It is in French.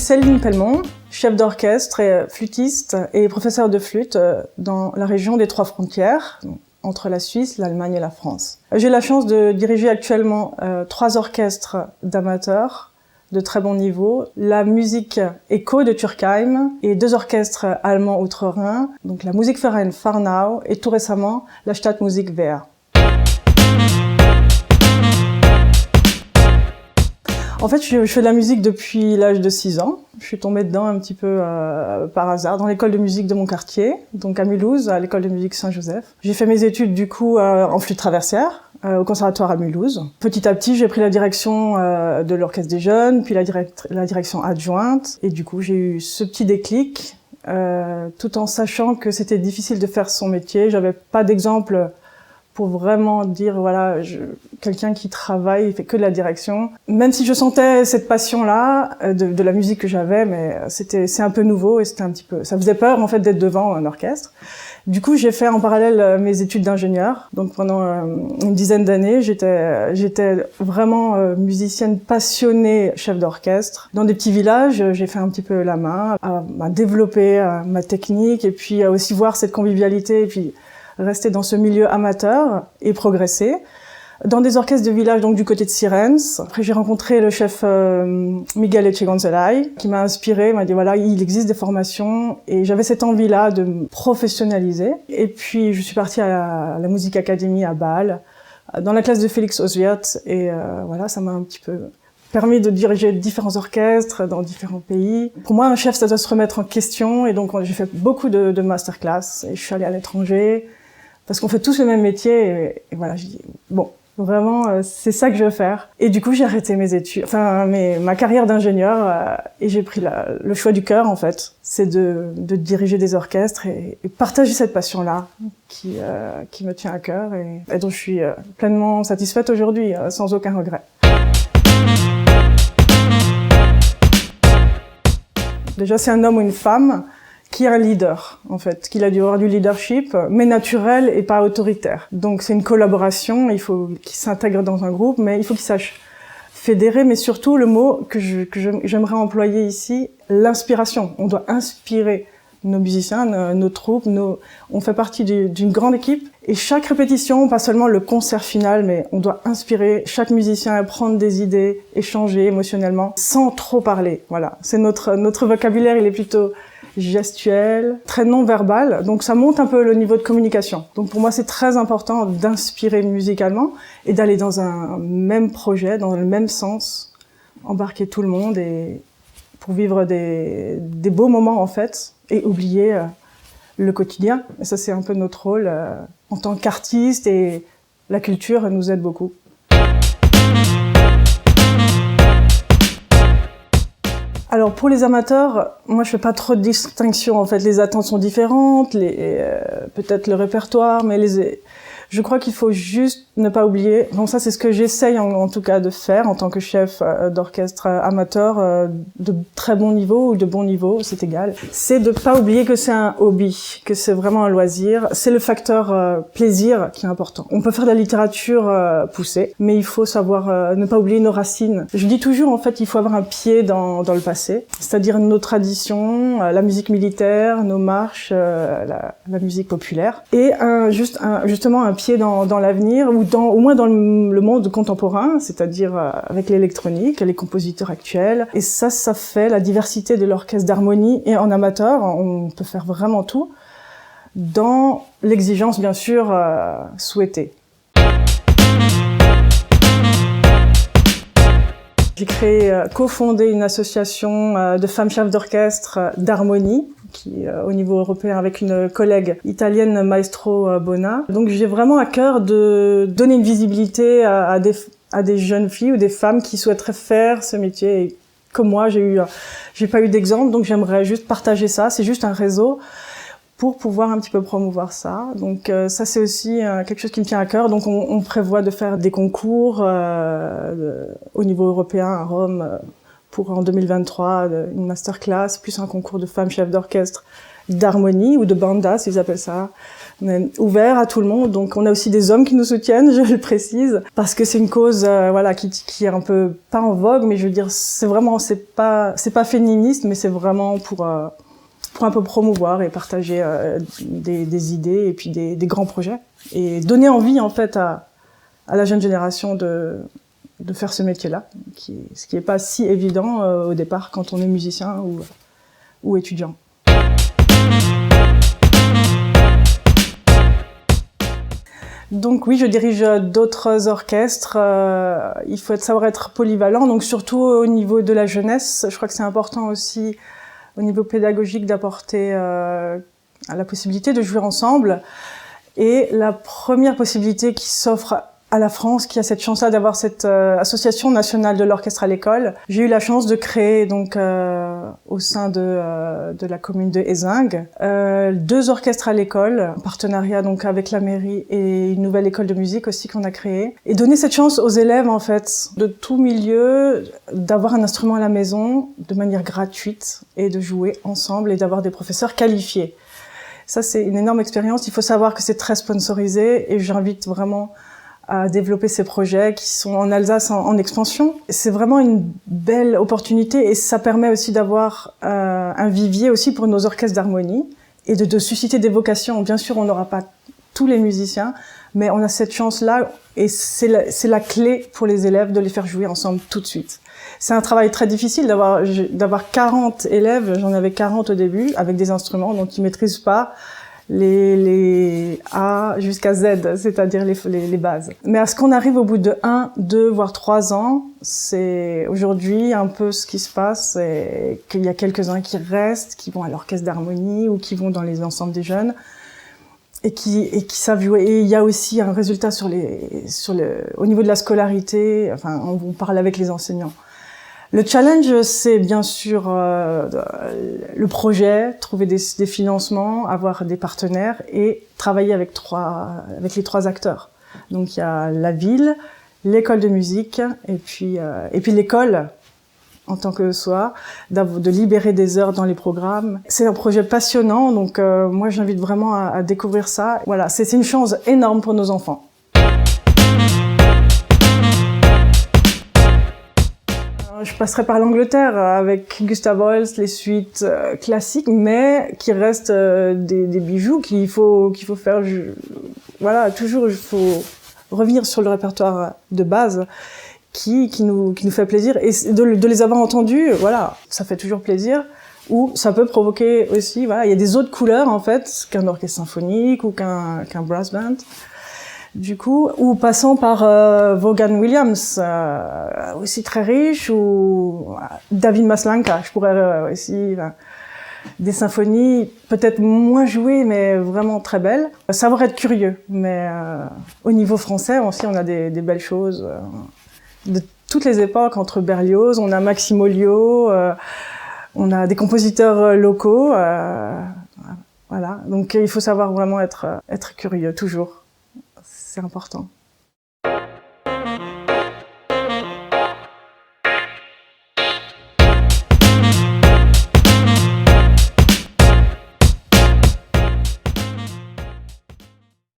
Céline Pellemont, chef d'orchestre et flûtiste et professeur de flûte dans la région des Trois Frontières, entre la Suisse, l'Allemagne et la France. J'ai la chance de diriger actuellement 3 orchestres d'amateurs de très bon niveau, la musique Echo de Turkheim et 2 orchestres allemands outre-Rhin, donc la Musikverein Farnau et tout récemment la Stadtmusikwehr. En fait, je fais de la musique depuis l'âge de 6 ans. Je suis tombée dedans un petit peu par hasard dans l'école de musique de mon quartier, donc à Mulhouse, à l'école de musique Saint-Joseph. J'ai fait mes études du coup en flûte traversière au conservatoire à Mulhouse. Petit à petit, j'ai pris la direction de l'orchestre des jeunes, puis la direction adjointe, et du coup, j'ai eu ce petit déclic, tout en sachant que c'était difficile de faire son métier. J'avais pas d'exemple pour vraiment dire, voilà, quelqu'un qui travaille, il fait que de la direction. Même si je sentais cette passion-là, de la musique que j'avais, mais c'est un peu nouveau et c'était un petit peu, ça faisait peur, en fait, d'être devant un orchestre. Du coup, j'ai fait en parallèle mes études d'ingénieur. Donc, pendant une dizaine d'années, j'étais vraiment musicienne passionnée, chef d'orchestre. Dans des petits villages, j'ai fait un petit peu la main à développer ma technique et puis à aussi voir cette convivialité et puis rester dans ce milieu amateur et progresser. Dans des orchestres de village, donc du côté de Sirens. Après, j'ai rencontré le chef Miguel Echegonzelay, qui m'a inspiré, m'a dit voilà, il existe des formations, et j'avais cette envie-là de me professionnaliser. Et puis, je suis partie à la Musique Academy à Bâle, dans la classe de Félix Oswiert, et voilà, ça m'a un petit peu permis de diriger différents orchestres dans différents pays. Pour moi, un chef, ça doit se remettre en question, et donc j'ai fait beaucoup de masterclass, et je suis allée à l'étranger, parce qu'on fait tous le même métier, et voilà, je dis bon, vraiment, c'est ça que je veux faire. Et du coup, j'ai arrêté mes études, ma carrière d'ingénieur, et j'ai pris le choix du cœur, en fait. C'est de diriger des orchestres et partager cette passion-là qui me tient à cœur et dont je suis pleinement satisfaite aujourd'hui, sans aucun regret. Déjà, c'est un homme ou une femme qui est un leader, en fait, qu'il a dû avoir du leadership, mais naturel et pas autoritaire. Donc c'est une collaboration, il faut qu'il s'intègre dans un groupe, mais il faut qu'il sache fédérer, mais surtout le mot que j'aimerais employer ici, l'inspiration. On doit inspirer nos musiciens, nos troupes, on fait partie d'une grande équipe, et chaque répétition, pas seulement le concert final, mais on doit inspirer chaque musicien à prendre des idées, échanger émotionnellement, sans trop parler. Voilà, c'est notre vocabulaire, il est plutôt gestuel, très non-verbal, donc ça monte un peu le niveau de communication. Donc pour moi, c'est très important d'inspirer musicalement et d'aller dans un même projet, dans le même sens, embarquer tout le monde et pour vivre des beaux moments en fait et oublier le quotidien. Et ça, c'est un peu notre rôle en tant qu'artiste, et la culture nous aide beaucoup. Alors pour les amateurs, moi je fais pas trop de distinction, en fait les attentes sont différentes, peut-être le répertoire, mais je crois qu'il faut juste ne pas oublier. Donc ça c'est ce que j'essaye en tout cas de faire en tant que chef d'orchestre amateur de très bon niveau ou de bon niveau, c'est égal. C'est de pas oublier que c'est un hobby, que c'est vraiment un loisir. C'est le facteur plaisir qui est important. On peut faire de la littérature poussée, mais il faut savoir ne pas oublier nos racines. Je dis toujours en fait il faut avoir un pied dans le passé, c'est-à-dire nos traditions, la musique militaire, nos marches, la musique populaire, et justement un pied dans l'avenir, ou au moins dans le monde contemporain, c'est-à-dire avec l'électronique, les compositeurs actuels. Et ça fait la diversité de l'orchestre d'harmonie. Et en amateur, on peut faire vraiment tout, dans l'exigence bien sûr souhaitée. J'ai cofondé une association de femmes chefs d'orchestre d'harmonie, qui au niveau européen, avec une collègue italienne, Maestro Bona. Donc j'ai vraiment à cœur de donner une visibilité à des jeunes filles ou des femmes qui souhaiteraient faire ce métier. Et comme moi, j'ai pas eu d'exemple, donc j'aimerais juste partager ça. C'est juste un réseau pour pouvoir un petit peu promouvoir ça. Donc ça c'est aussi quelque chose qui me tient à cœur. Donc on prévoit de faire des concours au niveau européen à Rome pour en 2023, une masterclass plus un concours de femmes chefs d'orchestre d'harmonie ou de bandas, ils appellent ça. On est ouvert à tout le monde, donc on a aussi des hommes qui nous soutiennent, je le précise, parce que c'est une cause, voilà, qui est un peu pas en vogue, mais je veux dire, c'est pas féministe, mais c'est vraiment pour un peu promouvoir et partager des idées et puis des grands projets et donner envie en fait à la jeune génération de faire ce métier-là, ce qui est pas si évident au départ quand on est musicien ou étudiant. Donc oui, je dirige d'autres orchestres. Il faut savoir être polyvalent, donc surtout au niveau de la jeunesse. Je crois que c'est important aussi au niveau pédagogique d'apporter la possibilité de jouer ensemble. Et la première possibilité qui s'offre à la France, qui a cette chance-là d'avoir cette association nationale de l'orchestre à l'école, j'ai eu la chance de créer donc au sein de la commune de Ézingues 2 orchestres à l'école, en partenariat donc avec la mairie et une nouvelle école de musique aussi qu'on a créée, et donner cette chance aux élèves en fait de tout milieu d'avoir un instrument à la maison de manière gratuite et de jouer ensemble et d'avoir des professeurs qualifiés. Ça c'est une énorme expérience. Il faut savoir que c'est très sponsorisé et j'invite vraiment à développer ces projets qui sont en Alsace en expansion. C'est vraiment une belle opportunité et ça permet aussi d'avoir un vivier aussi pour nos orchestres d'harmonie et de susciter des vocations. Bien sûr, on n'aura pas tous les musiciens, mais on a cette chance-là et c'est la clé pour les élèves de les faire jouer ensemble tout de suite. C'est un travail très difficile d'avoir 40 élèves, j'en avais 40 au début, avec des instruments, donc ils maîtrisent pas les A jusqu'à Z, c'est-à-dire les bases. Mais à ce qu'on arrive au bout de 1, 2, voire 3 ans, c'est aujourd'hui un peu ce qui se passe, et qu'il y a quelques-uns qui restent, qui vont à l'orchestre d'harmonie ou qui vont dans les ensembles des jeunes et qui savent jouer. Et il y a aussi un résultat au niveau de la scolarité, enfin, on parle avec les enseignants. Le challenge, c'est bien sûr le projet, trouver des financements, avoir des partenaires et travailler avec les 3 acteurs. Donc il y a la ville, l'école de musique et puis l'école en tant que soi, de libérer des heures dans les programmes. C'est un projet passionnant, donc moi j'invite vraiment à découvrir ça. Voilà, c'est une chance énorme pour nos enfants. Je passerai par l'Angleterre avec Gustav Holst, les suites classiques, mais qui restent des bijoux qu'il faut faire. Voilà, toujours il faut revenir sur le répertoire de base qui nous fait plaisir et de les avoir entendus. Voilà, ça fait toujours plaisir. Ou ça peut provoquer aussi. Voilà, il y a des autres couleurs en fait qu'un orchestre symphonique ou qu'un brass band. Du coup, ou passant par Vaughan Williams, aussi très riche, ou David Maslanka, je pourrais aussi des symphonies peut-être moins jouées, mais vraiment très belles. Savoir être curieux, mais au niveau français aussi, on a des belles choses de toutes les époques, entre Berlioz, on a Maxime Olliot, on a des compositeurs locaux, voilà. Donc il faut savoir vraiment être curieux toujours. C'est important.